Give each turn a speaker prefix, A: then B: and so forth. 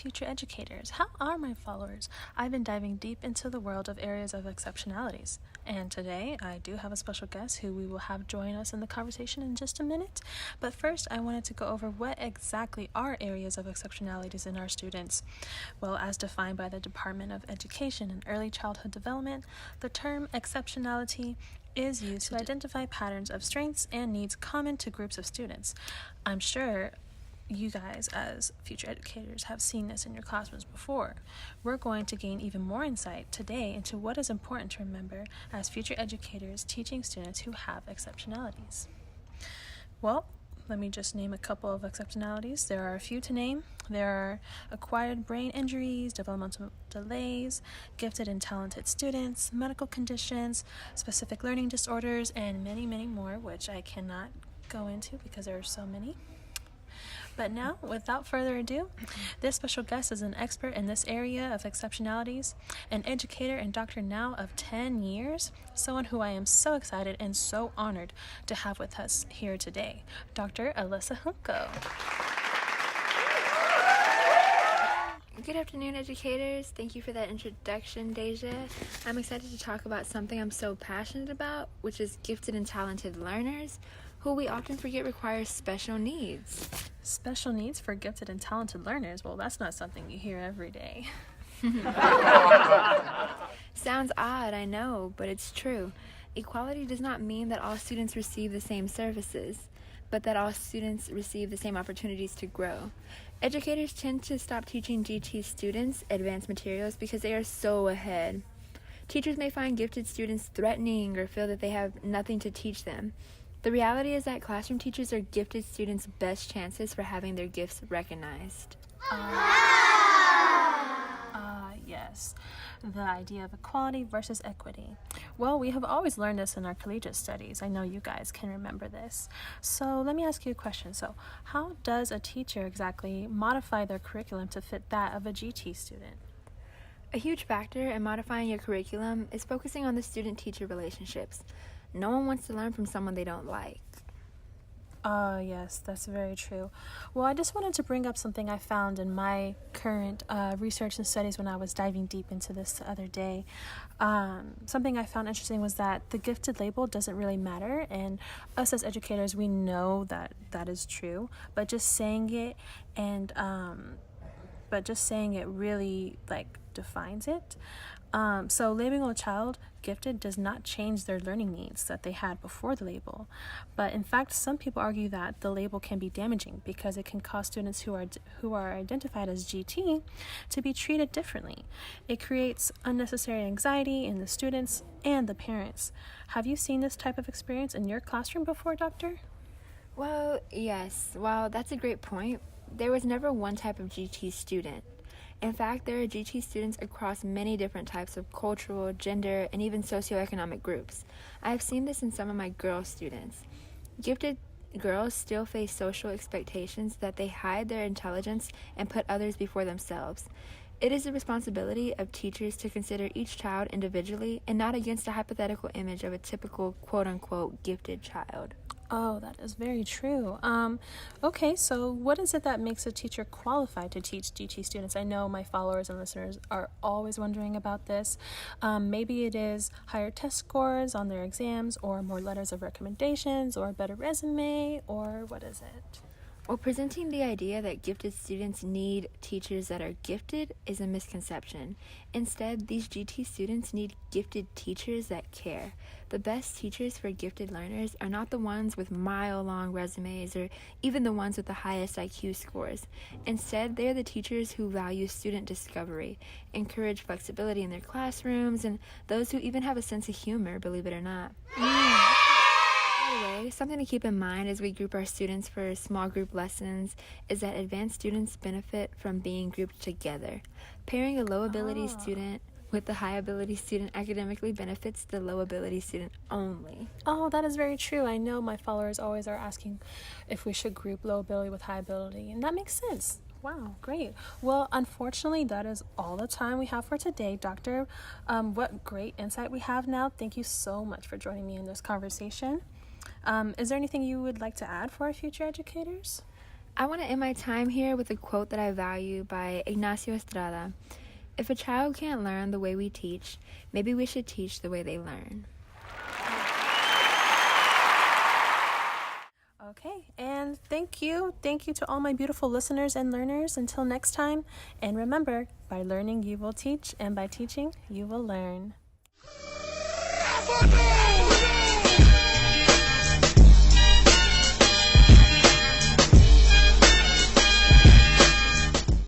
A: future educators. How are my followers? I've been diving deep into the world of areas of exceptionalities. And today, I do have a special guest who we will have join us in the conversation in just a minute. But first, I wanted to go over what exactly are areas of exceptionalities in our students. Well, as defined by the Department of Education and Early Childhood Development, the term exceptionality is used to identify patterns of strengths and needs common to groups of students. I'm sure you guys as future educators have seen this in your classrooms before. We're going to gain even more insight today into what is important to remember as future educators teaching students who have exceptionalities. Well, let me just name a couple of exceptionalities. There are a few to name. There are acquired brain injuries, developmental delays, gifted and talented students, medical conditions, specific learning disorders, and many, many more, which I cannot go into because there are so many. But now, without further ado, this special guest is an expert in this area of exceptionalities, an educator and doctor now of 10 years, someone who I am so excited and so honored to have with us here today, Dr. Alyssa Hunko.
B: Good afternoon, educators. Thank you for that introduction, Deja. I'm excited to talk about something I'm so passionate about, which is gifted and talented learners, who we often forget require special needs.
A: Special needs for gifted and talented learners? Well, that's not something you hear every day.
B: Sounds odd, I know, but it's true. Equality does not mean that all students receive the same services, but that all students receive the same opportunities to grow. Educators tend to stop teaching GT students advanced materials because they are so ahead. Teachers may find gifted students threatening or feel that they have nothing to teach them. The reality is that classroom teachers are gifted students' best chances for having their gifts recognized.
A: Yes, the idea of equality versus equity. Well, we have always learned this in our collegiate studies. I know you guys can remember this. So let me ask you a question. So how does a teacher exactly modify their curriculum to fit that of a GT student?
B: A huge factor in modifying your curriculum is focusing on the student-teacher relationships. No one wants to learn from someone they don't like.
A: Yes, that's very true. Well, I just wanted to bring up something I found in my current research and studies when I was diving deep into this the other day. Something I found interesting was that the gifted label doesn't really matter, and us as educators, we know that that is true, but just saying it really defines it. So labeling a child gifted does not change their learning needs that they had before the label. But in fact, some people argue that the label can be damaging because it can cause students who are identified as GT to be treated differently. It creates unnecessary anxiety in the students and the parents. Have you seen this type of experience in your classroom before, Doctor?
B: Well, yes. While that's a great point, there was never one type of GT student. In fact, there are GT students across many different types of cultural, gender, and even socioeconomic groups. I have seen this in some of my girl students. Gifted girls still face social expectations that they hide their intelligence and put others before themselves. It is the responsibility of teachers to consider each child individually and not against a hypothetical image of a typical quote-unquote gifted child.
A: Oh, that is very true. Okay, so what is it that makes a teacher qualified to teach GT students? I know my followers and listeners are always wondering about this. Maybe it is higher test scores on their exams, or more letters of recommendations, or a better resume, or what is it?
B: Well, presenting the idea that gifted students need teachers that are gifted is a misconception. Instead, these GT students need gifted teachers that care. The best teachers for gifted learners are not the ones with mile-long resumes or even the ones with the highest IQ scores. Instead, they are the teachers who value student discovery, encourage flexibility in their classrooms, and those who even have a sense of humor, believe it or not. Anyway, something to keep in mind as we group our students for small group lessons is that advanced students benefit from being grouped together. Pairing a low ability student with the high ability student academically benefits the low ability student only.
A: Oh, that is very true. I know my followers always are asking if we should group low ability with high ability, and that makes sense. Wow, great. Well, unfortunately, that is all the time we have for today, Doctor. What great insight we have now. Thank you so much for joining me in this conversation. Is there anything you would like to add for our future educators?
B: I want to end my time here with a quote that I value by Ignacio Estrada. If a child can't learn the way we teach, maybe we should teach the way they learn.
A: Okay, and thank you. Thank you to all my beautiful listeners and learners. Until next time, and remember, by learning you will teach, and by teaching you will learn.